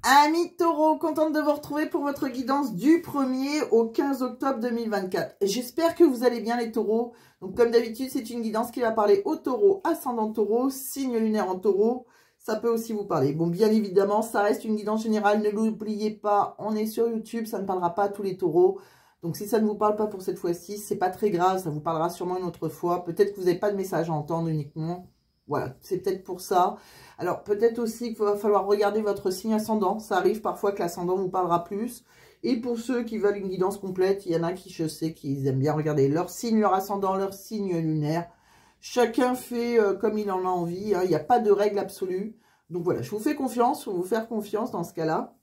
Amis Taureau, contente de vous retrouver pour votre guidance du 1er au 15 octobre 2024. J'espère que vous allez bien les taureaux. Donc comme d'habitude, c'est une guidance qui va parler aux taureaux, ascendant taureau, signe lunaire en taureau. Ça peut aussi vous parler. Bon, bien évidemment, ça reste une guidance générale. Ne l'oubliez pas, on est sur YouTube, ça ne parlera pas à tous les taureaux. Donc si ça ne vous parle pas pour cette fois-ci, c'est pas très grave, ça vous parlera sûrement une autre fois. Peut-être que vous n'avez pas de message à entendre uniquement. Voilà, c'est peut-être pour ça. Alors, peut-être aussi qu'il va falloir regarder votre signe ascendant. Ça arrive parfois que l'ascendant vous parlera plus. Et pour ceux qui veulent une guidance complète, il y en a qui, je sais, qui aiment bien regarder leur signe, leur ascendant, leur signe lunaire. Chacun fait comme il en a envie. Hein. Il n'y a pas de règle absolue. Donc voilà, je vous fais confiance, je vais vous faire confiance dans ce cas-là.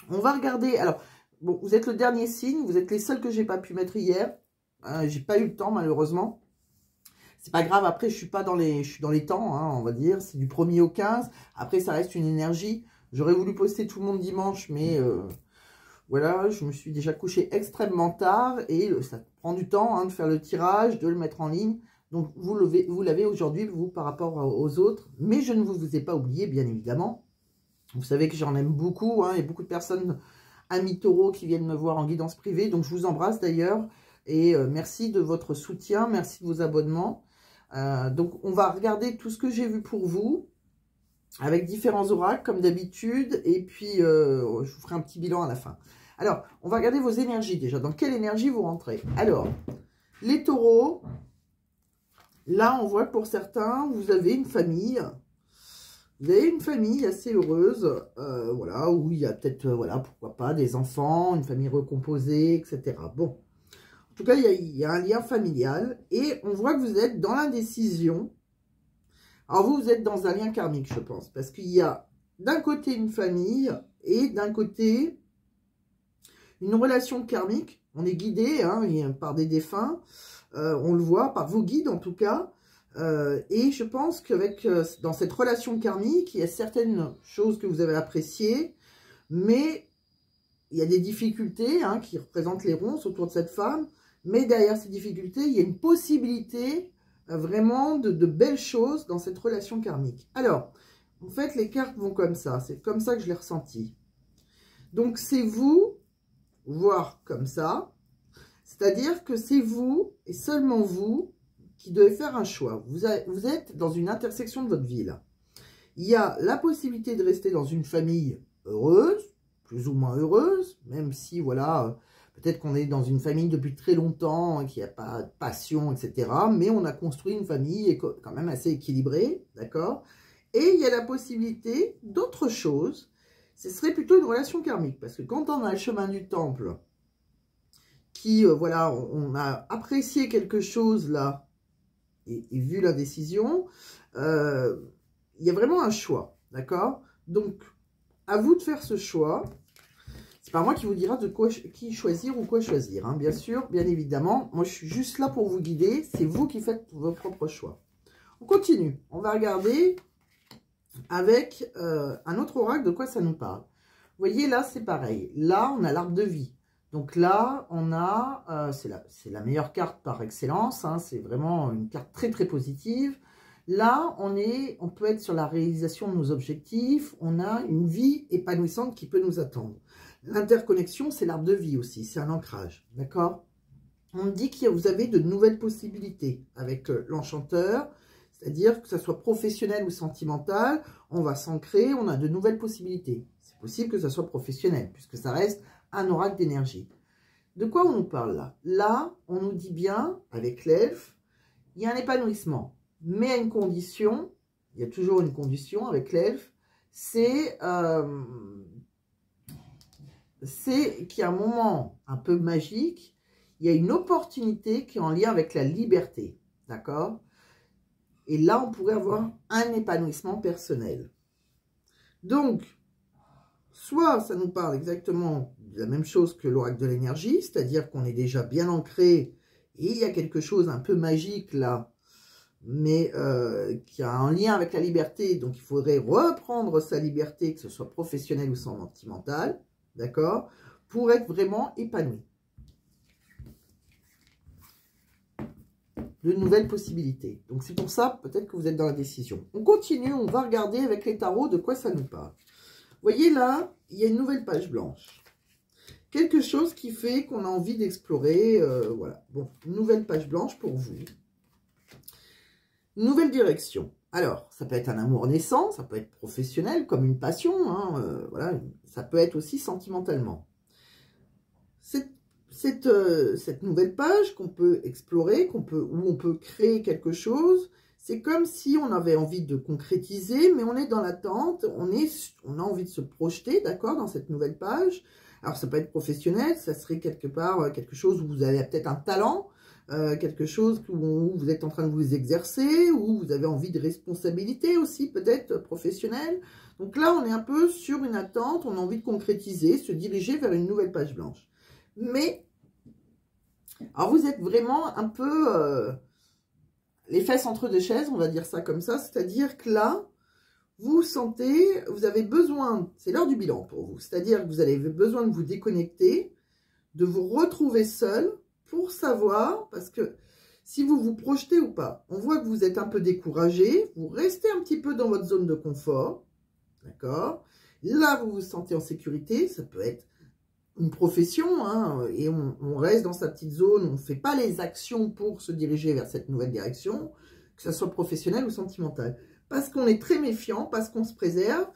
On va regarder. Alors, bon, vous êtes le dernier signe. Vous êtes les seuls que j'ai pas pu mettre hier. J'ai pas eu le temps, malheureusement. C'est pas grave, après, je suis dans les temps, hein, on va dire. C'est du 1er au 15. Après, ça reste une énergie. J'aurais voulu poster tout le monde dimanche, mais voilà, je me suis déjà couché extrêmement tard. Et ça prend du temps hein, de faire le tirage, de le mettre en ligne. Donc, vous l'avez aujourd'hui, vous, par rapport aux autres. Mais je ne vous ai pas oublié, bien évidemment. Vous savez que j'en aime beaucoup. Hein, il y a beaucoup de personnes, amis taureaux, qui viennent me voir en guidance privée. Donc, je vous embrasse d'ailleurs. Et merci de votre soutien. Merci de vos abonnements. Donc, on va regarder tout ce que j'ai vu pour vous, avec différents oracles, comme d'habitude, et puis je vous ferai un petit bilan à la fin. Alors, on va regarder vos énergies déjà. Dans quelle énergie vous rentrez? Alors, les taureaux, là, on voit que pour certains, vous avez une famille. Vous avez une famille assez heureuse, voilà, où il y a peut-être, voilà, pourquoi pas, des enfants, une famille recomposée, etc. Bon. En tout cas, il y a un lien familial et on voit que vous êtes dans l'indécision. Alors, vous êtes dans un lien karmique, je pense, parce qu'il y a d'un côté une famille et d'un côté une relation karmique. On est guidé hein, par des défunts, on le voit, par vos guides en tout cas. Et je pense qu'avec dans cette relation karmique, il y a certaines choses que vous avez appréciées, mais il y a des difficultés hein, qui représentent les ronces autour de cette femme. Mais derrière ces difficultés, il y a une possibilité vraiment de belles choses dans cette relation karmique. Alors, en fait, les cartes vont comme ça. C'est comme ça que je l'ai ressenti. Donc, c'est vous, voire comme ça. C'est-à-dire que c'est vous, et seulement vous, qui devez faire un choix. Vous êtes dans une intersection de votre vie, là. Il y a la possibilité de rester dans une famille heureuse, plus ou moins heureuse, même si, voilà... Peut-être qu'on est dans une famille depuis très longtemps, qu'il n'y a pas de passion, etc. Mais on a construit une famille quand même assez équilibrée, d'accord? Et il y a la possibilité d'autre chose. Ce serait plutôt une relation karmique. Parce que quand on a le chemin du temple, qui, voilà, on a apprécié quelque chose là, et vu la décision, il y a vraiment un choix, d'accord? Donc, à vous de faire ce choix. C'est pas moi qui vous dira qui choisir ou quoi choisir, hein, bien sûr, bien évidemment. Moi, je suis juste là pour vous guider. C'est vous qui faites vos propres choix. On continue. On va regarder avec un autre oracle de quoi ça nous parle. Vous voyez, là, c'est pareil. Là, on a l'arbre de vie. Donc là, on a... c'est la meilleure carte par excellence. Hein, c'est vraiment une carte très, très positive. Là, on peut être sur la réalisation de nos objectifs. On a une vie épanouissante qui peut nous attendre. L'interconnexion, c'est l'arbre de vie aussi, c'est un ancrage, d'accord? On me dit que vous avez de nouvelles possibilités avec l'enchanteur, c'est-à-dire que ce soit professionnel ou sentimental, on va s'ancrer, on a de nouvelles possibilités. C'est possible que ce soit professionnel, puisque ça reste un oracle d'énergie. De quoi on nous parle là? Là, on nous dit bien, avec l'elfe, il y a un épanouissement, mais à une condition, il y a toujours une condition avec l'elfe, c'est qu'il y a un moment un peu magique, il y a une opportunité qui est en lien avec la liberté, d'accord? Et là, on pourrait avoir un épanouissement personnel. Donc, soit ça nous parle exactement de la même chose que l'oracle de l'énergie, c'est-à-dire qu'on est déjà bien ancré, et il y a quelque chose un peu magique là, mais qui a un lien avec la liberté, donc il faudrait reprendre sa liberté, que ce soit professionnel ou sentimental, d'accord, pour être vraiment épanoui. De nouvelles possibilités. Donc c'est pour ça, peut-être que vous êtes dans la décision. On continue, on va regarder avec les tarots de quoi ça nous parle. voyez là, il y a une nouvelle page blanche. Quelque chose qui fait qu'on a envie d'explorer, voilà. Bon, une nouvelle page blanche pour vous. Une nouvelle direction. Alors, ça peut être un amour naissant, ça peut être professionnel, comme une passion, hein, voilà. Ça peut être aussi sentimentalement. Cette nouvelle page qu'on peut explorer, où on peut créer quelque chose, c'est comme si on avait envie de concrétiser, mais on est dans l'attente, on a envie de se projeter, d'accord, dans cette nouvelle page. Alors, ça peut être professionnel, ça serait quelque part quelque chose où vous avez peut-être un talent, quelque chose où vous êtes en train de vous exercer, où vous avez envie de responsabilité aussi, peut-être professionnelle. Donc là, on est un peu sur une attente, on a envie de concrétiser, se diriger vers une nouvelle page blanche. Mais, alors vous êtes vraiment un peu les fesses entre deux chaises, on va dire ça comme ça, c'est-à-dire que là, vous sentez, vous avez besoin, c'est l'heure du bilan pour vous, c'est-à-dire que vous avez besoin de vous déconnecter, de vous retrouver seul pour savoir, parce que si vous vous projetez ou pas, on voit que vous êtes un peu découragé, vous restez un petit peu dans votre zone de confort, d'accord? Là, vous vous sentez en sécurité, ça peut être une profession, hein, et on reste dans sa petite zone, on ne fait pas les actions pour se diriger vers cette nouvelle direction, que ce soit professionnel ou sentimental. Parce qu'on est très méfiant, parce qu'on se préserve,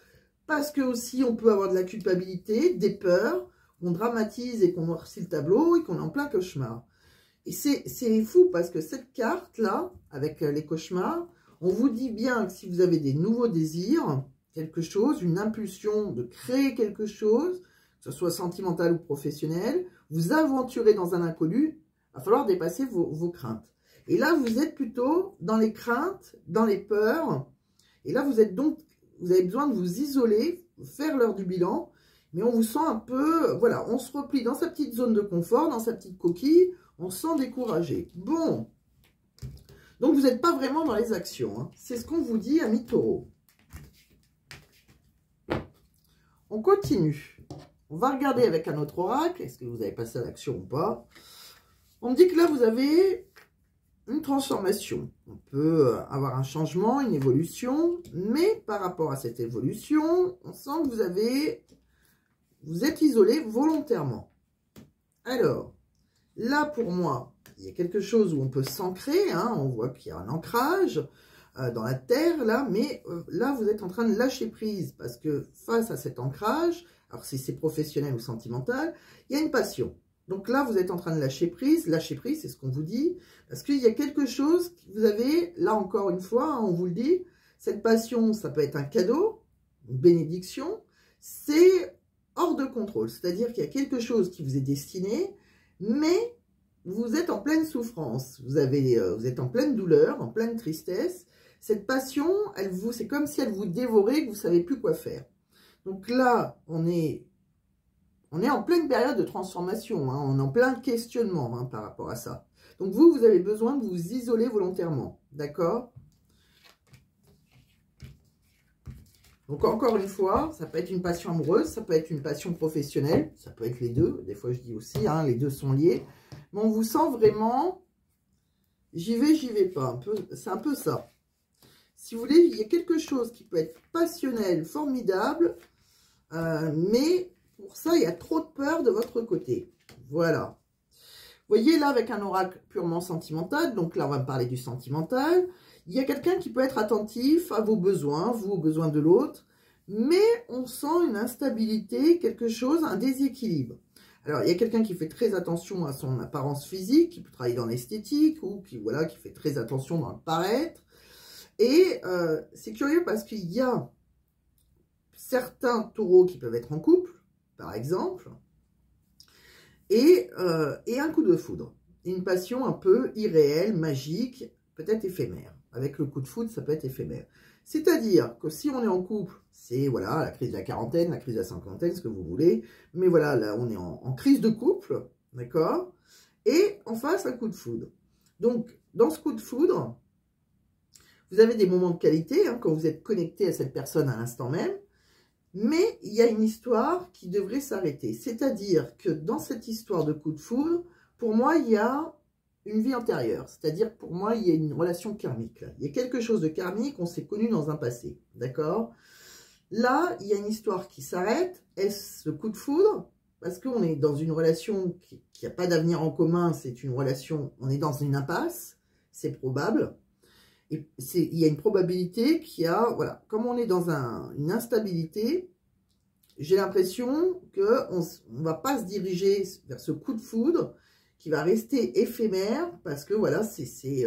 parce que aussi on peut avoir de la culpabilité, des peurs, qu'on dramatise et qu'on noircit le tableau et qu'on est en plein cauchemar. Et c'est fou parce que cette carte-là, avec les cauchemars, on vous dit bien que si vous avez des nouveaux désirs, quelque chose, une impulsion de créer quelque chose, que ce soit sentimental ou professionnel, vous aventurez dans un inconnu, il va falloir dépasser vos craintes. Et là, vous êtes plutôt dans les craintes, dans les peurs. Et là, vous avez besoin de vous isoler, faire l'heure du bilan. Mais on vous sent un peu, voilà, on se replie dans sa petite zone de confort, dans sa petite coquille. On se sent découragé. Bon. Donc, vous n'êtes pas vraiment dans les actions, hein. C'est ce qu'on vous dit, amis taureaux. On continue. On va regarder avec un autre oracle. Est-ce que vous avez passé à l'action ou pas? On me dit que là, vous avez une transformation. On peut avoir un changement, une évolution, mais par rapport à cette évolution, on sent que vous êtes isolé volontairement. Alors, là, pour moi, il y a quelque chose où on peut s'ancrer, hein, on voit qu'il y a un ancrage dans la terre, là, mais là, vous êtes en train de lâcher prise, parce que face à cet ancrage, alors si c'est professionnel ou sentimental, il y a une passion. Donc là, vous êtes en train de lâcher prise, c'est ce qu'on vous dit, parce qu'il y a quelque chose que vous avez, là encore une fois, hein, on vous le dit, cette passion, ça peut être un cadeau, une bénédiction, c'est hors de contrôle, c'est-à-dire qu'il y a quelque chose qui vous est destiné, mais vous êtes en pleine souffrance, vous êtes en pleine douleur, en pleine tristesse. Cette passion, c'est comme si elle vous dévorait, que vous ne savez plus quoi faire. Donc là, on est en pleine période de transformation, hein, on est en plein questionnement, hein, par rapport à ça. Donc vous avez besoin de vous isoler volontairement, d'accord? Donc encore une fois, ça peut être une passion amoureuse, ça peut être une passion professionnelle, ça peut être les deux, des fois je dis aussi, hein, les deux sont liés. Mais on vous sent vraiment, j'y vais pas, c'est un peu ça. Si vous voulez, il y a quelque chose qui peut être passionnel, formidable, mais pour ça, il y a trop de peur de votre côté. Voilà. Vous voyez, là, avec un oracle purement sentimental, donc là, on va me parler du sentimental. Il y a quelqu'un qui peut être attentif à vos besoins, vous aux besoins de l'autre, mais on sent une instabilité, quelque chose, un déséquilibre. Alors, il y a quelqu'un qui fait très attention à son apparence physique, qui peut travailler dans l'esthétique, ou qui fait très attention dans le paraître. Et c'est curieux parce qu'il y a certains taureaux qui peuvent être en couple, par exemple, et un coup de foudre. Une passion un peu irréelle, magique, peut-être éphémère. Avec le coup de foudre, ça peut être éphémère. C'est-à-dire que si on est en couple, c'est voilà la crise de la quarantaine, la crise de la cinquantaine, ce que vous voulez. Mais voilà, là, on est en crise de couple, d'accord? Et en face, un coup de foudre. Donc, dans ce coup de foudre, vous avez des moments de qualité, hein, quand vous êtes connecté à cette personne à l'instant même. Mais il y a une histoire qui devrait s'arrêter. C'est-à-dire que dans cette histoire de coup de foudre, pour moi, il y a une vie antérieure. C'est-à-dire, pour moi, il y a une relation karmique. Là. Il y a quelque chose de karmique, on s'est connu dans un passé. D'accord? Là, il y a une histoire qui s'arrête. Est-ce le coup de foudre? Parce qu'on est dans une relation qui n'a pas d'avenir en commun. C'est une relation, on est dans une impasse. C'est probable. Et il y a une probabilité qu'il y a, voilà, comme on est dans une instabilité, j'ai l'impression qu'on ne va pas se diriger vers ce coup de foudre qui va rester éphémère parce que, voilà, c'est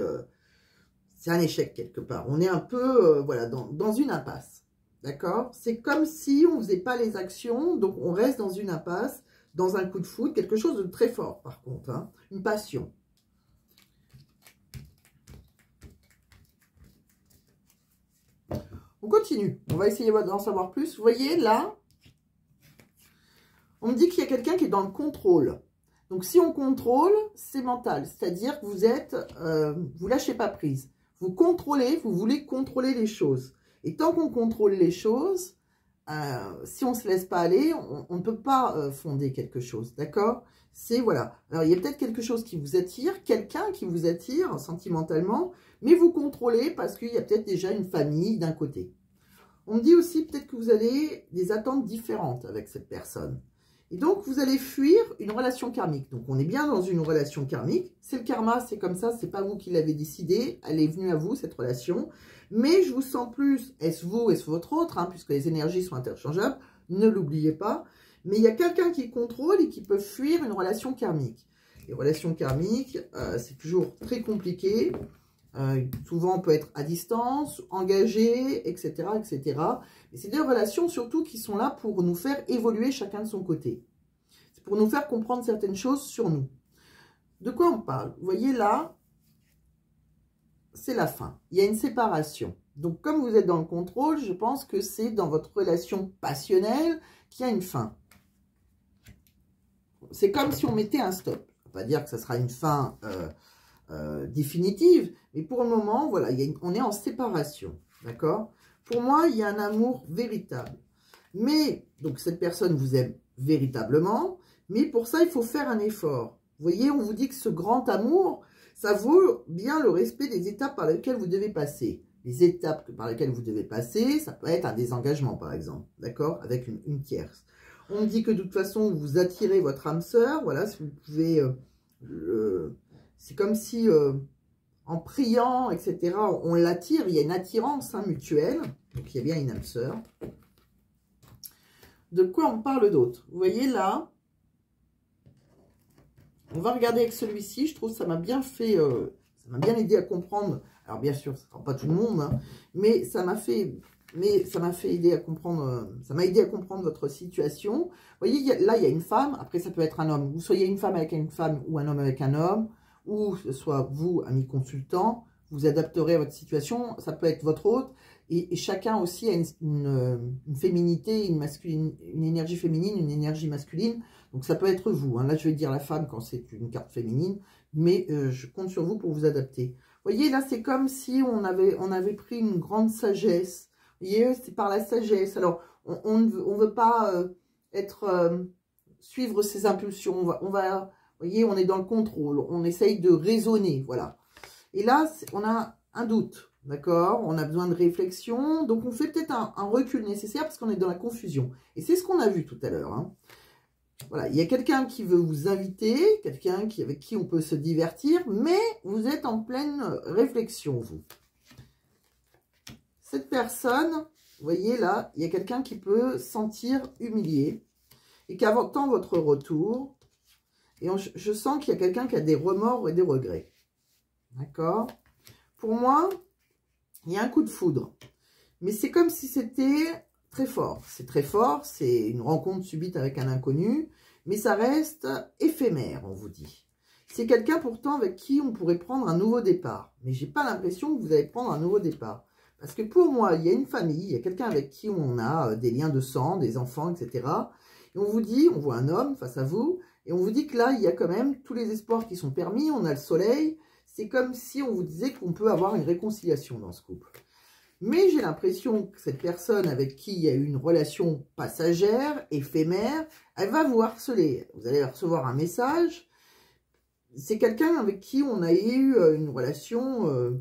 un échec quelque part. On est un peu, voilà, dans une impasse. D'accord? C'est comme si on ne faisait pas les actions, donc on reste dans une impasse, dans un coup de foudre, quelque chose de très fort par contre, hein, une passion. On continue, on va essayer d'en savoir plus. Vous voyez là, on me dit qu'il y a quelqu'un qui est dans le contrôle. Donc si on contrôle, c'est mental, c'est-à-dire que vous êtes, vous lâchez pas prise. Vous contrôlez, vous voulez contrôler les choses. Et tant qu'on contrôle les choses, si on ne se laisse pas aller, on ne peut pas fonder quelque chose, d'accord? C'est, voilà. Alors, il y a peut-être quelque chose qui vous attire, quelqu'un qui vous attire sentimentalement, mais vous contrôlez parce qu'il y a peut-être déjà une famille d'un côté. On me dit aussi peut-être que vous avez des attentes différentes avec cette personne. Et donc, vous allez fuir une relation karmique. Donc, on est bien dans une relation karmique. C'est le karma, c'est comme ça, c'est pas vous qui l'avez décidé. Elle est venue à vous, cette relation. Mais je vous sens plus, est-ce vous, est-ce votre autre, hein, puisque les énergies sont interchangeables, ne l'oubliez pas. Mais il y a quelqu'un qui contrôle et qui peut fuir une relation karmique. Les relations karmiques, c'est toujours très compliqué. Souvent, on peut être à distance, engagé, etc., etc. Et c'est des relations surtout qui sont là pour nous faire évoluer chacun de son côté. C'est pour nous faire comprendre certaines choses sur nous. De quoi on parle? Vous voyez là, c'est la fin. Il y a une séparation. Donc, comme vous êtes dans le contrôle, je pense que c'est dans votre relation passionnelle qu'il y a une fin. C'est comme si on mettait un stop. On ne va pas dire que ça sera une fin définitive, mais pour le moment, voilà, on est en séparation, d'accord? Pour moi, il y a un amour véritable. Mais, donc, cette personne vous aime véritablement, mais pour ça, il faut faire un effort. Vous voyez, on vous dit que ce grand amour, ça vaut bien le respect des étapes par lesquelles vous devez passer. Les étapes par lesquelles vous devez passer, ça peut être un désengagement, par exemple, d'accord? Avec une tierce. On me dit que de toute façon, vous attirez votre âme sœur, voilà, si vous pouvez... c'est comme si, en priant, etc., on l'attire, il y a une attirance mutuelle, donc il y a bien une âme sœur. De quoi on parle d'autre? Vous voyez là, on va regarder avec celui-ci, je trouve que ça m'a bien fait, ça m'a bien aidé à comprendre, alors bien sûr, ça ne prend pas tout le monde, hein, mais ça m'a fait aider à comprendre, ça m'a aidé à comprendre votre situation. Vous voyez, là, il y a une femme, après ça peut être un homme, vous soyez une femme avec une femme ou un homme avec un homme, ou ce soit vous, ami consultant, vous adapterez à votre situation, ça peut être votre hôte, et chacun aussi a une féminité, une énergie féminine, une énergie masculine, donc ça peut être vous, hein. Là je vais dire la femme quand c'est une carte féminine, mais je compte sur vous pour vous adapter. Vous voyez, là c'est comme si on avait pris une grande sagesse, vous voyez, c'est par la sagesse, alors on ne veut pas suivre ses impulsions, on va vous voyez, on est dans le contrôle, on essaye de raisonner, voilà. Et là, on a un doute, d'accord? On a besoin de réflexion, donc on fait peut-être un recul nécessaire parce qu'on est dans la confusion. Et c'est ce qu'on a vu tout à l'heure, hein. Voilà, il y a quelqu'un qui veut vous inviter, quelqu'un avec qui on peut se divertir, mais vous êtes en pleine réflexion, vous. Cette personne, vous voyez là, il y a quelqu'un qui peut se sentir humilié et qui attend votre retour. Et je sens qu'il y a quelqu'un qui a des remords et des regrets. D'accord? Pour moi, il y a un coup de foudre. Mais c'est comme si c'était très fort. C'est très fort, c'est une rencontre subite avec un inconnu. Mais ça reste éphémère, on vous dit. C'est quelqu'un pourtant avec qui on pourrait prendre un nouveau départ. Mais j'ai pas l'impression que vous allez prendre un nouveau départ. Parce que pour moi, il y a une famille, il y a quelqu'un avec qui on a des liens de sang, des enfants, etc. Et on vous dit, on voit un homme face à vous, et on vous dit que là, il y a quand même tous les espoirs qui sont permis, on a le soleil. C'est comme si on vous disait qu'on peut avoir une réconciliation dans ce couple. Mais j'ai l'impression que cette personne avec qui il y a eu une relation passagère, éphémère, elle va vous harceler. Vous allez recevoir un message. C'est quelqu'un avec qui on a eu une relation,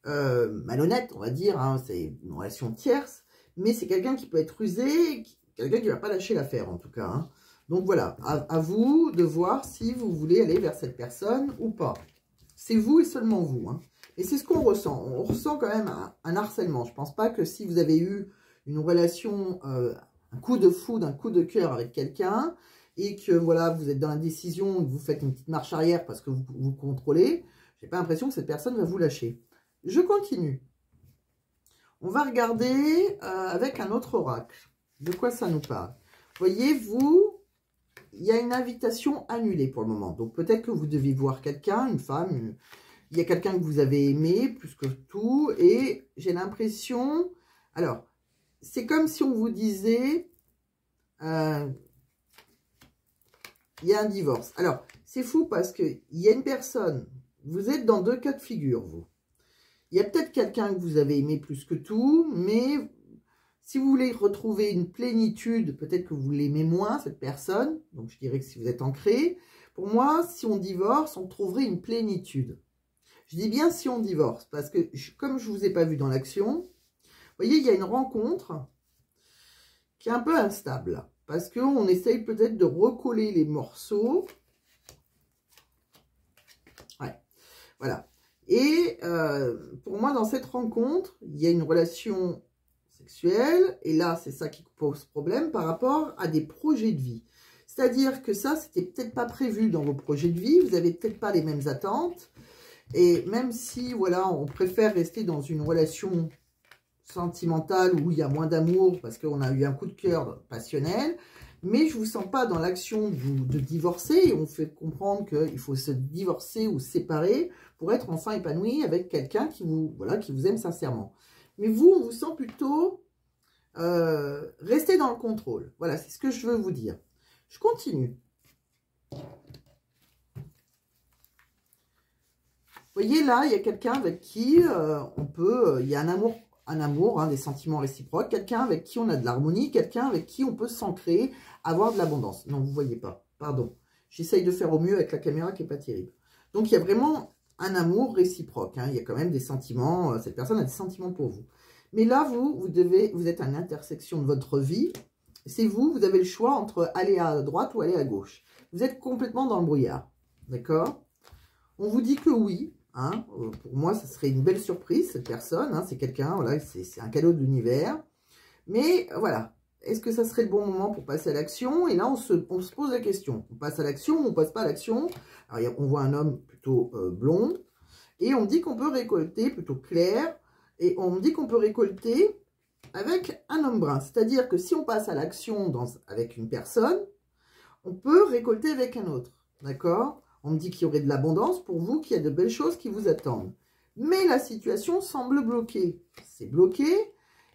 malhonnête, on va dire. Hein, c'est une relation tierce. mais c'est quelqu'un qui peut être rusé, quelqu'un qui ne va pas lâcher l'affaire en tout cas. Hein. Donc voilà, à vous de voir si vous voulez aller vers cette personne ou pas. C'est vous et seulement vous. Hein. Et c'est ce qu'on ressent. On ressent quand même un harcèlement. Je ne pense pas que si vous avez eu une relation, un coup de foudre, un coup de cœur avec quelqu'un, et que voilà, vous êtes dans la décision, vous faites une petite marche arrière parce que vous contrôlez, je n'ai pas l'impression que cette personne va vous lâcher. Je continue. On va regarder avec un autre oracle. De quoi ça nous parle? Voyez-vous, il y a une invitation annulée pour le moment. Donc peut-être que vous devez voir quelqu'un, une femme, il y a quelqu'un que vous avez aimé plus que tout. Et j'ai l'impression... Alors, c'est comme si on vous disait... il y a un divorce. Alors, c'est fou parce qu'il y a une personne... Vous êtes dans deux cas de figure, vous. Il y a peut-être quelqu'un que vous avez aimé plus que tout, mais si vous voulez retrouver une plénitude, peut-être que vous l'aimez moins, cette personne. Donc, je dirais que si vous êtes ancré, pour moi, si on divorce, on trouverait une plénitude. Je dis bien si on divorce, parce que comme je ne vous ai pas vu dans l'action, vous voyez, il y a une rencontre qui est un peu instable, parce qu'on essaye peut-être de recoller les morceaux. Ouais, voilà. Et pour moi, dans cette rencontre, il y a une relation sexuelle. Et là, c'est ça qui pose problème par rapport à des projets de vie. C'est-à-dire que ça, c'était peut-être pas prévu dans vos projets de vie. Vous n'avez peut-être pas les mêmes attentes. Et même si, voilà, on préfère rester dans une relation sentimentale où il y a moins d'amour parce qu'on a eu un coup de cœur passionnel, mais je ne vous sens pas dans l'action de divorcer. Et on fait comprendre qu'il faut se divorcer ou se séparer pour être enfin épanoui avec quelqu'un qui vous, voilà, qui vous aime sincèrement. Mais vous, on vous sent plutôt rester dans le contrôle. Voilà, c'est ce que je veux vous dire. Je continue. Vous voyez, là, il y a quelqu'un avec qui on peut... il y a un amour, hein, des sentiments réciproques. Quelqu'un avec qui on a de l'harmonie. Quelqu'un avec qui on peut s'ancrer, avoir de l'abondance. Non, vous ne voyez pas. Pardon. J'essaye de faire au mieux avec la caméra qui n'est pas terrible. Donc, il y a vraiment un amour réciproque. Hein. Il y a quand même des sentiments. Cette personne a des sentiments pour vous. Mais là, vous êtes à l'intersection de votre vie. C'est vous avez le choix entre aller à droite ou aller à gauche. Vous êtes complètement dans le brouillard. D'accord? On vous dit que oui. Hein, pour moi, ce serait une belle surprise, cette personne. Hein, c'est quelqu'un, voilà, c'est un cadeau de l'univers. Mais voilà, est-ce que ça serait le bon moment pour passer à l'action? Et là, on se pose la question. On passe à l'action ou on passe pas à l'action? Alors, on voit un homme plutôt blond. Et on me dit qu'on peut récolter, plutôt clair. Et on me dit qu'on peut récolter avec un homme brun. C'est-à-dire que si on passe à l'action avec une personne, on peut récolter avec un autre. D'accord? On me dit qu'il y aurait de l'abondance pour vous, qu'il y a de belles choses qui vous attendent. Mais la situation semble bloquée. C'est bloqué,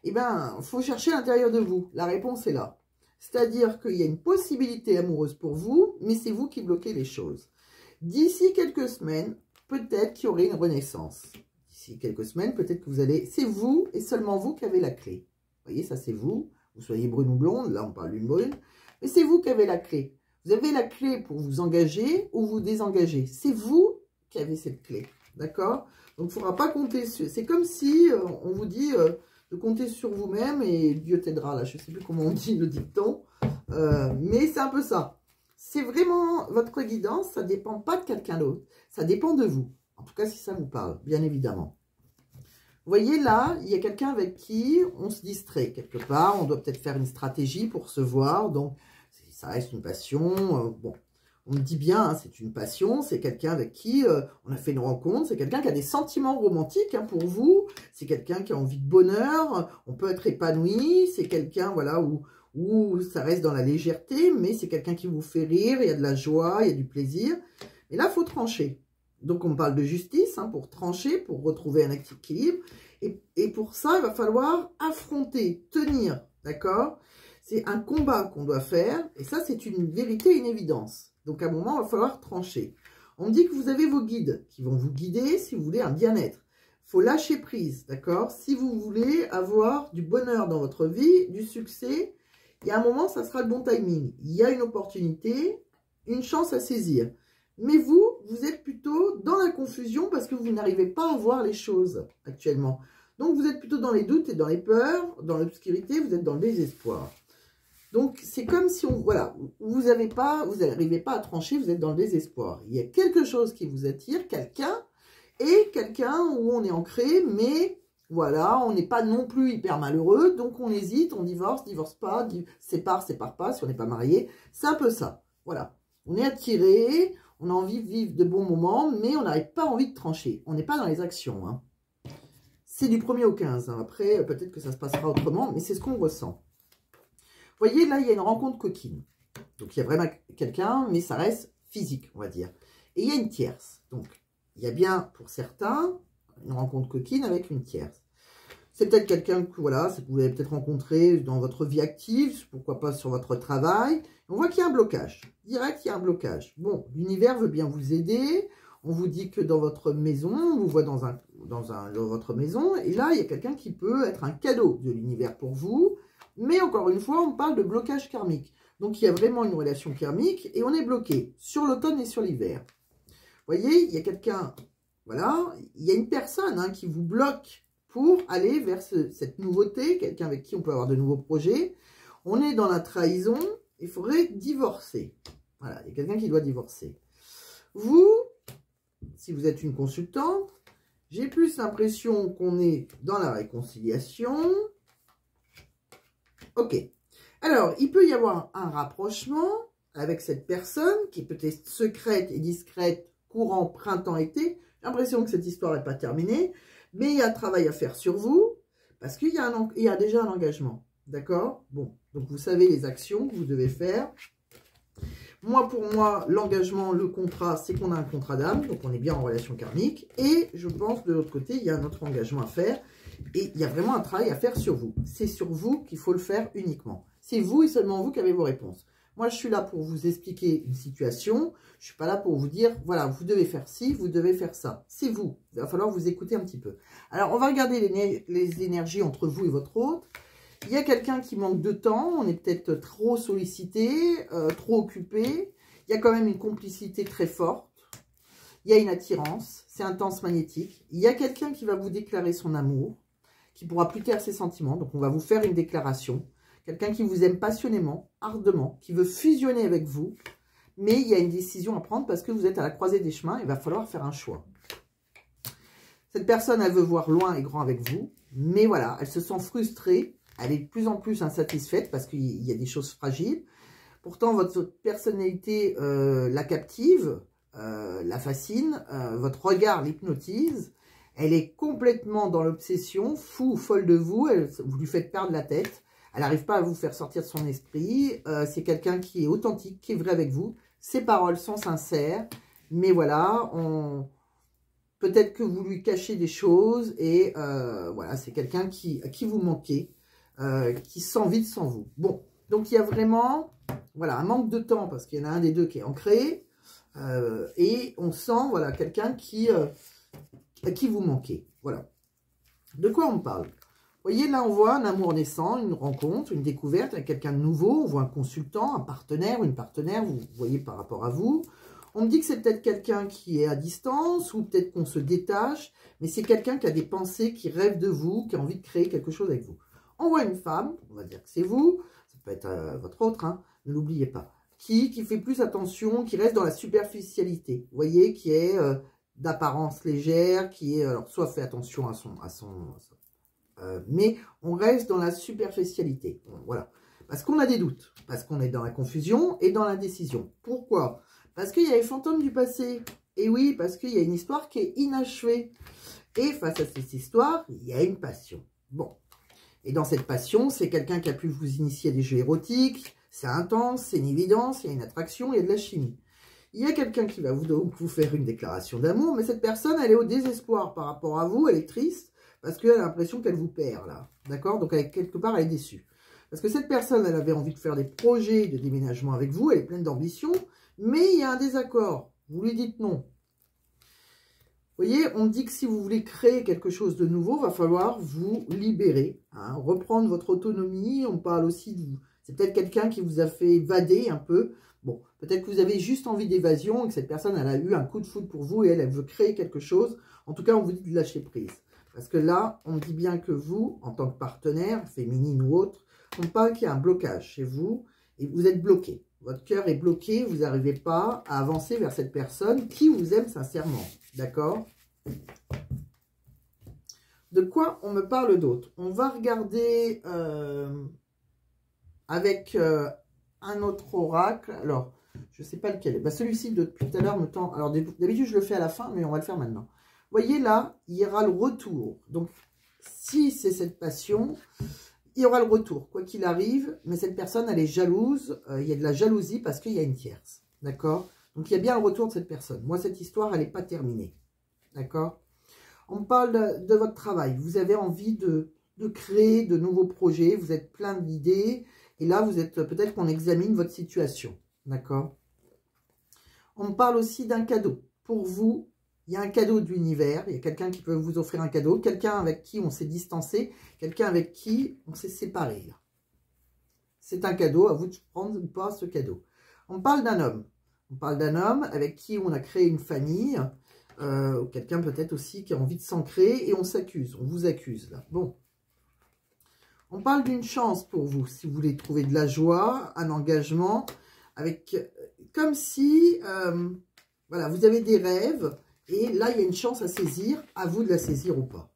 eh bien, il faut chercher à l'intérieur de vous. La réponse est là. C'est-à-dire qu'il y a une possibilité amoureuse pour vous, mais c'est vous qui bloquez les choses. D'ici quelques semaines, peut-être qu'il y aurait une renaissance. D'ici quelques semaines, peut-être que vous allez... C'est vous et seulement vous qui avez la clé. Vous voyez, ça c'est vous. Vous soyez brune ou blonde, là on parle d'une brune. Mais c'est vous qui avez la clé. Vous avez la clé pour vous engager ou vous désengager. C'est vous qui avez cette clé. D'accord? Donc, il ne faudra pas compter sur... C'est comme si on vous dit de compter sur vous-même et Dieu t'aidera. Là, je ne sais plus comment on dit le dicton. Mais c'est un peu ça. C'est vraiment votre guidance. Ça ne dépend pas de quelqu'un d'autre. Ça dépend de vous. En tout cas, si ça vous parle, bien évidemment. Vous voyez là, il y a quelqu'un avec qui on se distrait quelque part. On doit peut-être faire une stratégie pour se voir. Donc, ça reste une passion. Bon, on me dit bien, hein, c'est une passion. C'est quelqu'un avec qui on a fait une rencontre. C'est quelqu'un qui a des sentiments romantiques hein, pour vous. C'est quelqu'un qui a envie de bonheur. On peut être épanoui. C'est quelqu'un, voilà, où ça reste dans la légèreté. Mais c'est quelqu'un qui vous fait rire. Il y a de la joie, il y a du plaisir. Et là, il faut trancher. Donc, on parle de justice hein, pour trancher, pour retrouver un équilibre. Et pour ça, il va falloir affronter, tenir, d'accord? C'est un combat qu'on doit faire. Et ça, c'est une vérité, une évidence. Donc, à un moment, il va falloir trancher. On me dit que vous avez vos guides qui vont vous guider si vous voulez un bien-être. Il faut lâcher prise, d'accord? Si vous voulez avoir du bonheur dans votre vie, du succès, il y a un moment, ça sera le bon timing. Il y a une opportunité, une chance à saisir. Mais vous êtes plutôt dans la confusion parce que vous n'arrivez pas à voir les choses actuellement. Donc, vous êtes plutôt dans les doutes et dans les peurs, dans l'obscurité, vous êtes dans le désespoir. Donc, c'est comme si, voilà, vous n'arrivez pas à trancher, vous êtes dans le désespoir. Il y a quelque chose qui vous attire, quelqu'un où on est ancré, mais voilà, on n'est pas non plus hyper malheureux, donc on hésite, on divorce pas, sépare pas, si on n'est pas marié. C'est un peu ça, voilà. On est attiré, on a envie de vivre de bons moments, mais on n'arrive pas envie de trancher. On n'est pas dans les actions, hein. C'est du 1er au 15, hein. Après, peut-être que ça se passera autrement, mais c'est ce qu'on ressent. Vous voyez, là, il y a une rencontre coquine. Donc, il y a vraiment quelqu'un, mais ça reste physique, on va dire. Et il y a une tierce. Donc, il y a bien, pour certains, une rencontre coquine avec une tierce. C'est peut-être quelqu'un que, voilà, vous avez peut-être rencontré dans votre vie active, pourquoi pas sur votre travail. On voit qu'il y a un blocage. Direct, il y a un blocage. Bon, l'univers veut bien vous aider. On vous dit que dans votre maison, on vous voit dans votre maison. Et là, il y a quelqu'un qui peut être un cadeau de l'univers pour vous. Mais encore une fois, on parle de blocage karmique. Donc, il y a vraiment une relation karmique et on est bloqué sur l'automne et sur l'hiver. Vous voyez, il y a quelqu'un, voilà, il y a une personne, hein, qui vous bloque pour aller vers cette nouveauté, quelqu'un avec qui on peut avoir de nouveaux projets. On est dans la trahison, il faudrait divorcer. Voilà, il y a quelqu'un qui doit divorcer. Vous, si vous êtes une consultante, j'ai plus l'impression qu'on est dans la réconciliation. Ok. Alors, il peut y avoir un rapprochement avec cette personne qui peut être secrète et discrète, courant, printemps, été. J'ai l'impression que cette histoire n'est pas terminée, mais il y a un travail à faire sur vous, parce qu'il y a déjà un engagement. D'accord? Bon, donc vous savez les actions que vous devez faire. Moi, pour moi, l'engagement, le contrat, c'est qu'on a un contrat d'âme, donc on est bien en relation karmique. Et je pense, de l'autre côté, il y a un autre engagement à faire. Et il y a vraiment un travail à faire sur vous. C'est sur vous qu'il faut le faire uniquement. C'est vous et seulement vous qui avez vos réponses. Moi, je suis là pour vous expliquer une situation. Je ne suis pas là pour vous dire, voilà, vous devez faire ci, vous devez faire ça. C'est vous. Il va falloir vous écouter un petit peu. Alors, on va regarder les énergies entre vous et votre hôte. Il y a quelqu'un qui manque de temps. On est peut-être trop sollicité, trop occupé. Il y a quand même une complicité très forte. Il y a une attirance. C'est intense, magnétique. Il y a quelqu'un qui va vous déclarer son amour, qui pourra plus taire ses sentiments. Donc, on va vous faire une déclaration. Quelqu'un qui vous aime passionnément, ardemment, qui veut fusionner avec vous. Mais il y a une décision à prendre parce que vous êtes à la croisée des chemins. Il va falloir faire un choix. Cette personne, elle veut voir loin et grand avec vous. Mais voilà, elle se sent frustrée. Elle est de plus en plus insatisfaite parce qu'il y a des choses fragiles. Pourtant, votre personnalité la captive, la fascine. Votre regard l'hypnotise. Elle est complètement dans l'obsession, fou ou folle de vous. Vous lui faites perdre la tête. Elle n'arrive pas à vous faire sortir de son esprit. C'est quelqu'un qui est authentique, qui est vrai avec vous. Ses paroles sont sincères. Mais voilà, peut-être que vous lui cachez des choses. Et voilà, c'est quelqu'un à qui vous manquez, qui sent vide sans vous. Bon, donc il y a vraiment voilà, un manque de temps parce qu'il y en a un des deux qui est ancré. Et on sent voilà, quelqu'un à qui vous manquez. Voilà. De quoi on parle? Vous voyez, là, on voit un amour naissant, une rencontre, une découverte avec quelqu'un de nouveau. On voit un consultant, un partenaire, une partenaire, vous voyez, par rapport à vous. On me dit que c'est peut-être quelqu'un qui est à distance ou peut-être qu'on se détache, mais c'est quelqu'un qui a des pensées, qui rêve de vous, qui a envie de créer quelque chose avec vous. On voit une femme, on va dire que c'est vous, ça peut être votre autre, hein, ne l'oubliez pas, qui fait plus attention, qui reste dans la superficialité, vous voyez, qui est d'apparence légère, qui est, alors soit fait attention à son mais on reste dans la superficialité. Voilà. Parce qu'on a des doutes. Parce qu'on est dans la confusion et dans l'indécision. Pourquoi? Parce qu'il y a les fantômes du passé. Et oui, parce qu'il y a une histoire qui est inachevée. Et face à cette histoire, il y a une passion. Bon. Et dans cette passion, c'est quelqu'un qui a pu vous initier à des jeux érotiques. C'est intense, c'est une évidence, il y a une attraction, il y a de la chimie. Il y a quelqu'un qui va donc vous faire une déclaration d'amour. Mais cette personne, elle est au désespoir par rapport à vous. Elle est triste. Parce qu'elle a l'impression qu'elle vous perd, là. D'accord? Donc, quelque part, elle est déçue. Parce que cette personne, elle avait envie de faire des projets de déménagement avec vous. Elle est pleine d'ambition. Mais il y a un désaccord. Vous lui dites non. Vous voyez, on dit que si vous voulez créer quelque chose de nouveau, il va falloir vous libérer. Hein, reprendre votre autonomie. On parle aussi de vous. C'est peut-être quelqu'un qui vous a fait évader un peu. Bon, peut-être que vous avez juste envie d'évasion et que cette personne, elle a eu un coup de foudre pour vous et elle veut créer quelque chose. En tout cas, on vous dit de lâcher prise. Parce que là, on dit bien que vous, en tant que partenaire, féminine ou autre, on parle qu'il y a un blocage chez vous et vous êtes bloqué. Votre cœur est bloqué, vous n'arrivez pas à avancer vers cette personne qui vous aime sincèrement. D'accord? De quoi on me parle d'autre? On va regarder avec un autre oracle. Alors, je ne sais pas lequel. Bah, celui-ci, depuis tout à l'heure, me tend... Alors, d'habitude, je le fais à la fin, mais on va le faire maintenant. Vous voyez, là, il y aura le retour. Donc, si c'est cette passion, il y aura le retour, quoi qu'il arrive. Mais cette personne, elle est jalouse. Il y a de la jalousie parce qu'il y a une tierce. D'accord? Donc, il y a bien le retour de cette personne. Moi, cette histoire, elle n'est pas terminée. D'accord? On parle de votre travail. Vous avez envie de créer de nouveaux projets. Vous êtes plein d'idées. Et là, vous êtes peut-être qu'on examine votre situation. D'accord? On parle aussi d'un cadeau. Pour vous, il y a un cadeau de l'univers. Il y a quelqu'un qui peut vous offrir un cadeau. Quelqu'un avec qui on s'est distancé. Quelqu'un avec qui on s'est séparé. C'est un cadeau. À vous de prendre ou pas ce cadeau. On parle d'un homme. On parle d'un homme avec qui on a créé une famille. Quelqu'un peut-être aussi qui a envie de s'ancrer et on s'accuse, on vous accuse là. Bon, on parle d'une chance pour vous, si vous voulez trouver de la joie, un engagement, avec comme si, voilà, vous avez des rêves et là il y a une chance à saisir, à vous de la saisir ou pas.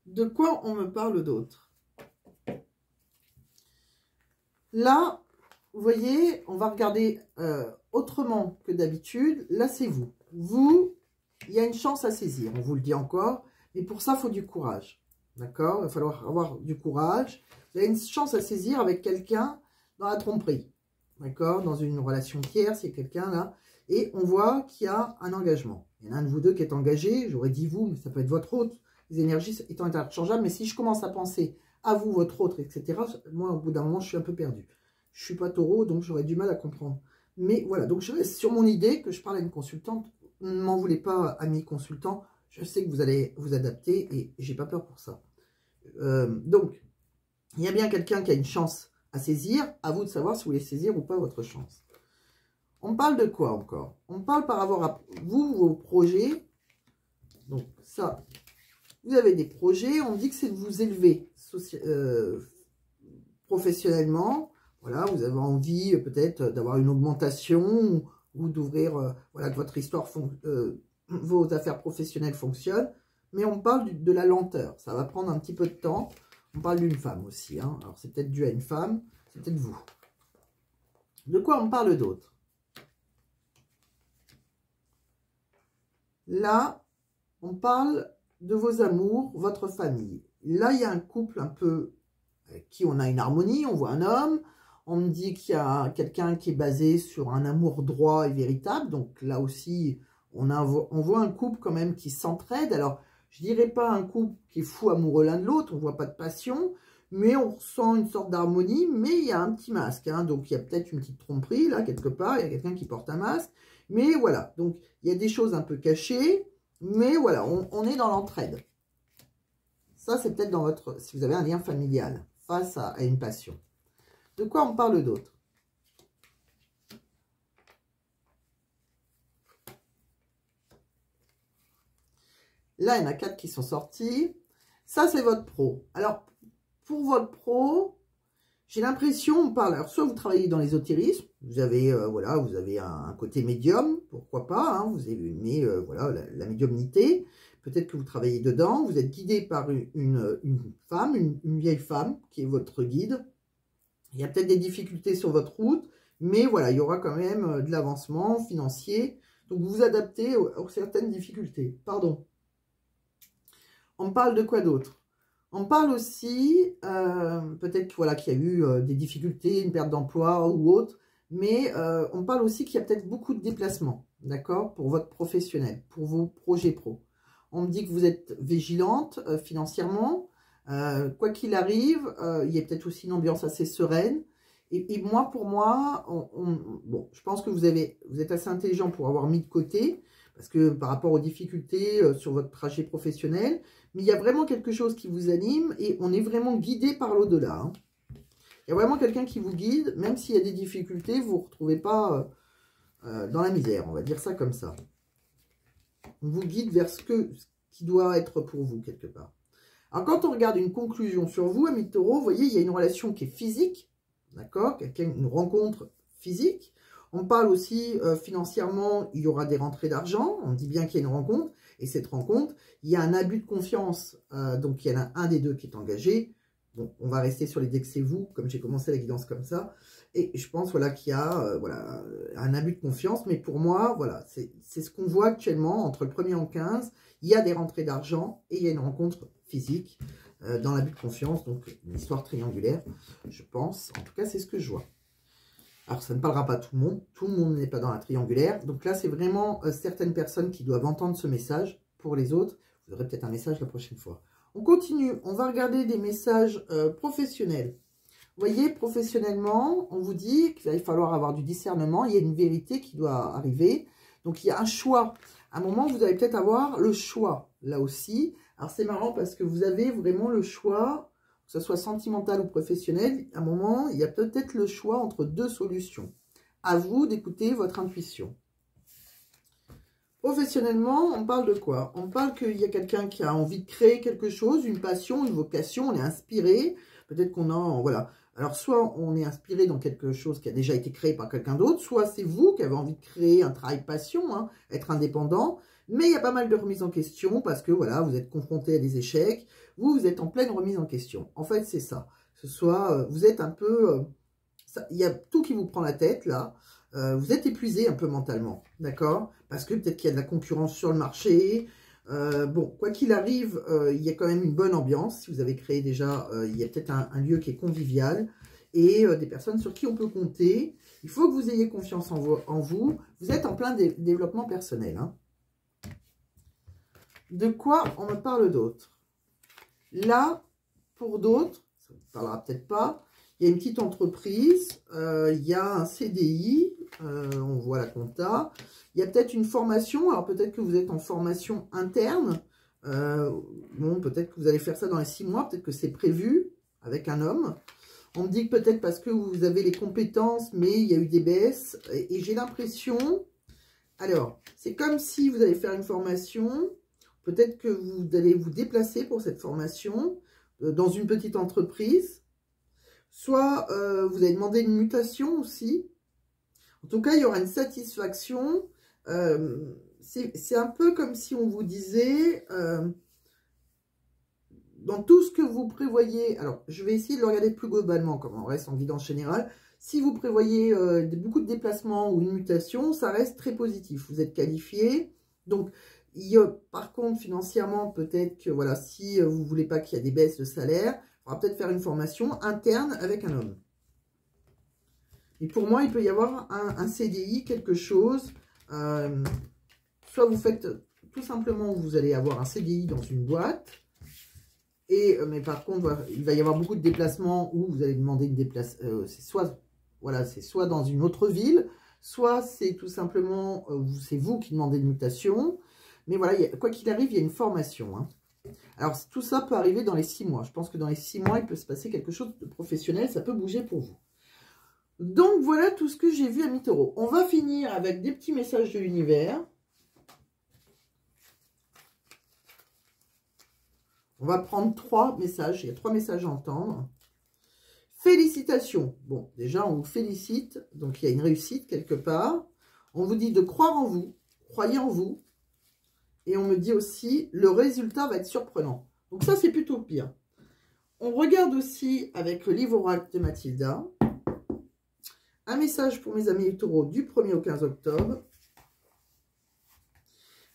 De quoi on me parle d'autre? Là, vous voyez, on va regarder autrement que d'habitude. Là, c'est vous. Vous, il y a une chance à saisir, on vous le dit encore. Mais pour ça, il faut du courage. D'accord? Il va falloir avoir du courage. Vous avez une chance à saisir avec quelqu'un dans la tromperie. D'accord? Dans une relation tierce, il y a quelqu'un là. Et on voit qu'il y a un engagement. Il y en a un de vous deux qui est engagé. J'aurais dit vous, mais ça peut être votre autre. Les énergies étant interchangeables. Mais si je commence à penser à vous, votre autre, etc., moi, au bout d'un moment, je suis un peu perdu. Je ne suis pas taureau, donc j'aurais du mal à comprendre. Mais voilà, donc je reste sur mon idée que je parle à une consultante. Ne m'en voulez pas, amis consultants. Je sais que vous allez vous adapter et j'ai pas peur pour ça. Donc, il y a bien quelqu'un qui a une chance à saisir. À vous de savoir si vous voulez saisir ou pas votre chance. On parle de quoi encore? On parle par rapport à vous, vos projets. Donc ça, vous avez des projets. On dit que c'est de vous élever professionnellement. Voilà, vous avez envie peut-être d'avoir une augmentation ou d'ouvrir, voilà, que votre histoire, vos affaires professionnelles fonctionnent. Mais on parle de la lenteur. Ça va prendre un petit peu de temps. On parle d'une femme aussi. Hein. Alors, c'est peut-être dû à une femme. C'est peut-être vous. De quoi on parle d'autre? Là, on parle de vos amours, votre famille. Là, il y a un couple un peu avec qui on a une harmonie. On voit un homme. On me dit qu'il y a quelqu'un qui est basé sur un amour droit et véritable. Donc là aussi, on voit un couple quand même qui s'entraide. Alors, je dirais pas un couple qui est fou amoureux l'un de l'autre. On voit pas de passion. Mais on ressent une sorte d'harmonie. Mais il y a un petit masque. Hein, donc, il y a peut-être une petite tromperie là, quelque part. Il y a quelqu'un qui porte un masque. Mais voilà. Donc, il y a des choses un peu cachées. Mais voilà, on est dans l'entraide. Ça, c'est peut-être dans votre... Si vous avez un lien familial face à une passion. De quoi on parle d'autre? Là, il y en a 4 qui sont sortis. Ça, c'est votre pro. Alors, pour votre pro, j'ai l'impression, on parle... Alors, soit vous travaillez dans l'ésotérisme, vous avez, voilà, vous avez un côté médium, pourquoi pas, hein, vous aimez, voilà, la médiumnité. Peut-être que vous travaillez dedans. Vous êtes guidé par une femme, une vieille femme, qui est votre guide. Il y a peut-être des difficultés sur votre route, mais voilà, il y aura quand même de l'avancement financier. Donc, vous vous adaptez aux certaines difficultés. Pardon. On parle de quoi d'autre? On parle aussi, peut-être voilà, qu'il y a eu des difficultés, une perte d'emploi ou autre, mais on parle aussi qu'il y a peut-être beaucoup de déplacements, d'accord, pour votre professionnel, pour vos projets pro. On me dit que vous êtes vigilante financièrement. Quoi qu'il arrive, il y a peut-être aussi une ambiance assez sereine. Et moi, pour moi, bon, je pense que vous êtes assez intelligent pour avoir mis de côté, parce que par rapport aux difficultés sur votre trajet professionnel, mais il y a vraiment quelque chose qui vous anime et on est vraiment guidé par l'au-delà. Hein. Il y a vraiment quelqu'un qui vous guide, même s'il y a des difficultés, vous ne vous retrouvez pas dans la misère, on va dire ça comme ça. On vous guide vers ce qui doit être pour vous quelque part. Alors, quand on regarde une conclusion sur vous, amis de Taureau, vous voyez, il y a une relation qui est physique, d'accord, une rencontre physique. On parle aussi financièrement, il y aura des rentrées d'argent, on dit bien qu'il y a une rencontre, et cette rencontre, il y a un abus de confiance, donc il y en a un des deux qui est engagé. Bon, on va rester sur les dès que c'est vous, comme j'ai commencé la guidance comme ça, et je pense voilà, qu'il y a voilà, un abus de confiance, mais pour moi, voilà, c'est ce qu'on voit actuellement, entre le 1er et le 15, il y a des rentrées d'argent, et il y a une rencontre physique, dans l'abus de confiance, donc une histoire triangulaire, je pense, en tout cas c'est ce que je vois. Alors, ça ne parlera pas à tout le monde n'est pas dans la triangulaire. Donc là, c'est vraiment certaines personnes qui doivent entendre ce message. Pour les autres, vous aurez peut-être un message la prochaine fois. On continue, on va regarder des messages professionnels. Vous voyez, professionnellement, on vous dit qu'il va falloir avoir du discernement. Il y a une vérité qui doit arriver. Donc, il y a un choix. À un moment, vous allez peut-être avoir le choix, là aussi. Alors, c'est marrant parce que vous avez vraiment le choix... que ce soit sentimental ou professionnel, à un moment, il y a peut-être le choix entre deux solutions. À vous d'écouter votre intuition. Professionnellement, on parle de quoi? On parle qu'il y a quelqu'un qui a envie de créer quelque chose, une passion, une vocation, on est inspiré. Peut-être qu'on a... Voilà. Alors, soit on est inspiré dans quelque chose qui a déjà été créé par quelqu'un d'autre, soit c'est vous qui avez envie de créer un travail passion, hein, être indépendant. Mais il y a pas mal de remises en question parce que voilà, vous êtes confronté à des échecs. Vous êtes en pleine remise en question. En fait, c'est ça. Ce soit, vous êtes un peu... il y a tout qui vous prend la tête, là. Vous êtes épuisé un peu mentalement, d'accord? Parce que peut-être qu'il y a de la concurrence sur le marché. Bon, quoi qu'il arrive, il y a quand même une bonne ambiance. Si vous avez créé déjà, il y a peut-être un lieu qui est convivial. Et des personnes sur qui on peut compter. Il faut que vous ayez confiance en vous. Vous êtes en plein développement personnel, hein. De quoi on me parle d'autre? Là, pour d'autres, ça ne vous parlera peut-être pas, il y a une petite entreprise, il y a un CDI, on voit la compta, il y a peut-être une formation, alors peut-être que vous êtes en formation interne, bon, peut-être que vous allez faire ça dans les 6 mois, peut-être que c'est prévu avec un homme. On me dit que peut-être parce que vous avez les compétences, mais il y a eu des baisses, et j'ai l'impression, alors, c'est comme si vous allez faire une formation. Peut-être que vous allez vous déplacer pour cette formation dans une petite entreprise. Soit vous allez demander une mutation aussi. En tout cas, il y aura une satisfaction. C'est un peu comme si on vous disait, dans tout ce que vous prévoyez, alors je vais essayer de le regarder plus globalement, comme on reste en guidance générale. Si vous prévoyez beaucoup de déplacements ou une mutation, ça reste très positif. Vous êtes qualifié. Donc, par contre, financièrement, peut-être que voilà, si vous ne voulez pas qu'il y ait des baisses de salaire, il faudra peut-être faire une formation interne avec un homme. Et pour moi, il peut y avoir un CDI, quelque chose. Soit vous faites tout simplement, vous allez avoir un CDI dans une boîte. Mais par contre, voilà, il va y avoir beaucoup de déplacements où vous allez demander une déplacement. C'est soit dans une autre ville, soit c'est tout simplement, c'est vous qui demandez une mutation. Mais voilà, quoi qu'il arrive, il y a une formation, hein. Alors, tout ça peut arriver dans les 6 mois. Je pense que dans les 6 mois, il peut se passer quelque chose de professionnel. Ça peut bouger pour vous. Donc, voilà tout ce que j'ai vu, amis taureaux. On va finir avec des petits messages de l'univers. On va prendre 3 messages. Il y a 3 messages à entendre. Félicitations. Bon, déjà, on vous félicite. Donc, il y a une réussite quelque part. On vous dit de croire en vous. Croyez en vous. Et on me dit aussi, le résultat va être surprenant. Donc ça, c'est plutôt bien. On regarde aussi avec le livre oracle de Mathilda. Un message pour mes amis taureaux du 1er au 15 octobre.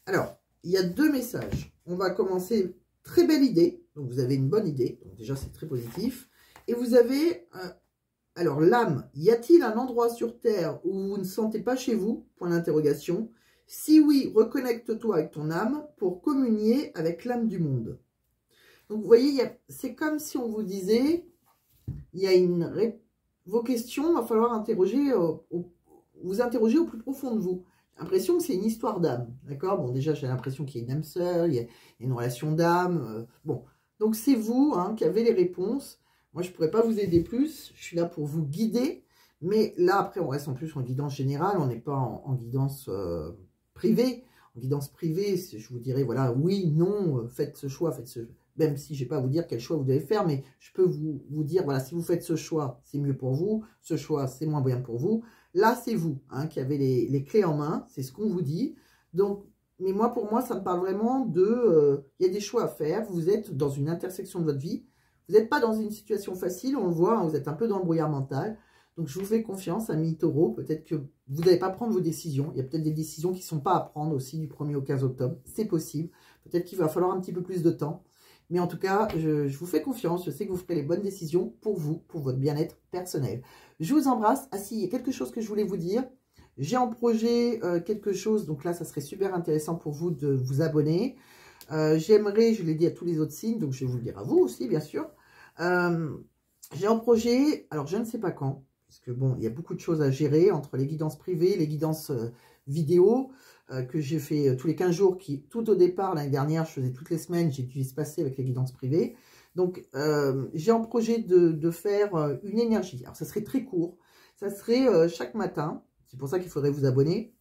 Alors, il y a 2 messages. On va commencer, très belle idée. Donc vous avez une bonne idée. Donc déjà, c'est très positif. Et vous avez, alors l'âme, y a-t-il un endroit sur Terre où vous ne sentez pas chez vous? Point d'interrogation. Si oui, reconnecte-toi avec ton âme pour communier avec l'âme du monde. Donc, vous voyez, c'est comme si on vous disait, il y a vos questions, il va falloir vous interroger au plus profond de vous. J'ai l'impression que c'est une histoire d'âme, d'accord? Bon, déjà, j'ai l'impression qu'il y a une âme sœur, il y a une relation d'âme. Bon, donc c'est vous hein, qui avez les réponses. Moi, je ne pourrais pas vous aider plus, je suis là pour vous guider. Mais là, après, on reste en plus en guidance générale, on n'est pas en guidance... privée, guidance privée, je vous dirais, voilà, oui, non, faites ce choix, même si je ne vais pas vous dire quel choix vous devez faire, mais je peux vous dire, voilà, si vous faites ce choix, c'est mieux pour vous, ce choix, c'est moins bien pour vous. Là, c'est vous hein, qui avez les clés en main, c'est ce qu'on vous dit. Donc, mais moi, pour moi, ça me parle vraiment de, il y a des choix à faire, vous êtes dans une intersection de votre vie, vous n'êtes pas dans une situation facile, on le voit, hein, vous êtes un peu dans le brouillard mental. Donc, je vous fais confiance, amis taureaux. Peut-être que vous n'allez pas prendre vos décisions. Il y a peut-être des décisions qui ne sont pas à prendre aussi du 1er au 15 octobre. C'est possible. Peut-être qu'il va falloir un petit peu plus de temps. Mais en tout cas, je vous fais confiance. Je sais que vous ferez les bonnes décisions pour vous, pour votre bien-être personnel. Je vous embrasse. Ah si, il y a quelque chose que je voulais vous dire. J'ai en projet quelque chose. Donc là, ça serait super intéressant pour vous de vous abonner. J'aimerais, je l'ai dit à tous les autres signes, donc je vais vous le dire à vous aussi, bien sûr. J'ai en projet, alors je ne sais pas quand, parce que bon, il y a beaucoup de choses à gérer entre les guidances privées, les guidances vidéo, que j'ai fait tous les 15 jours, qui tout au départ, l'année dernière, je faisais toutes les semaines, j'ai dû se passer avec les guidances privées. Donc, j'ai en projet de faire une énergie. Alors, ça serait très court. Ça serait chaque matin. C'est pour ça qu'il faudrait vous abonner.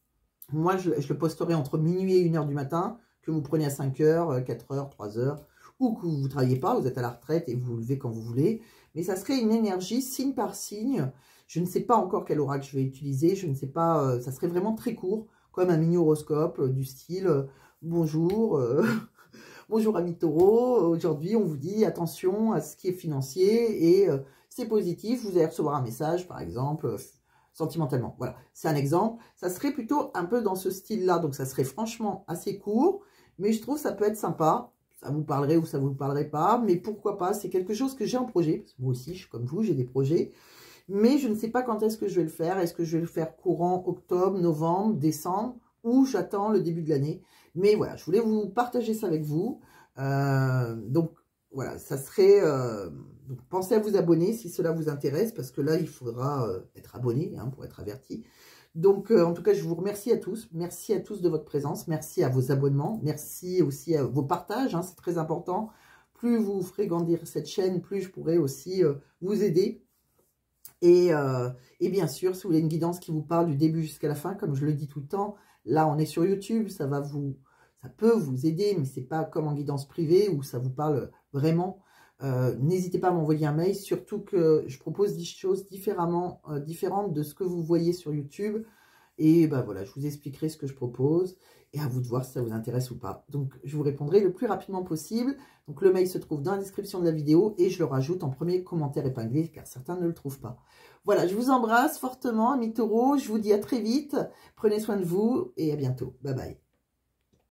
Moi, je le posterai entre minuit et 1h du matin, que vous prenez à 5h, 4h, 3h, ou que vous ne travaillez pas, vous êtes à la retraite et vous vous levez quand vous voulez. Mais ça serait une énergie signe par signe. Je ne sais pas encore quel oracle je vais utiliser. Je ne sais pas, ça serait vraiment très court, comme un mini-horoscope du style bonjour, bonjour amis taureaux. Aujourd'hui, on vous dit attention à ce qui est financier et c'est positif. Vous allez recevoir un message, par exemple, sentimentalement. Voilà, c'est un exemple. Ça serait plutôt un peu dans ce style-là. Donc, ça serait franchement assez court. Mais je trouve que ça peut être sympa. Ça vous parlerait ou ça vous parlerait pas. Mais pourquoi pas? C'est quelque chose que j'ai en projet. Parce que moi aussi, je suis comme vous, j'ai des projets. Mais je ne sais pas quand est-ce que je vais le faire. Est-ce que je vais le faire courant octobre, novembre, décembre? Ou j'attends le début de l'année? Mais voilà, je voulais vous partager ça avec vous. Donc, voilà, ça serait... donc pensez à vous abonner si cela vous intéresse. Parce que là, il faudra être abonné hein, pour être averti. Donc, en tout cas, je vous remercie à tous. Merci à tous de votre présence. Merci à vos abonnements. Merci aussi à vos partages. Hein, c'est très important. Plus vous ferez grandir cette chaîne, plus je pourrai aussi vous aider. Et bien sûr, si vous voulez une guidance qui vous parle du début jusqu'à la fin, comme je le dis tout le temps, là, on est sur YouTube. Ça peut vous aider, mais c'est pas comme en guidance privée où ça vous parle vraiment. N'hésitez pas à m'envoyer un mail, surtout que je propose des choses différentes de ce que vous voyez sur YouTube. Et ben voilà, je vous expliquerai ce que je propose et à vous de voir si ça vous intéresse ou pas. Donc, je vous répondrai le plus rapidement possible. Donc, le mail se trouve dans la description de la vidéo et je le rajoute en premier commentaire épinglé car certains ne le trouvent pas. Voilà, je vous embrasse fortement, amis taureaux. Je vous dis à très vite. Prenez soin de vous et à bientôt. Bye bye.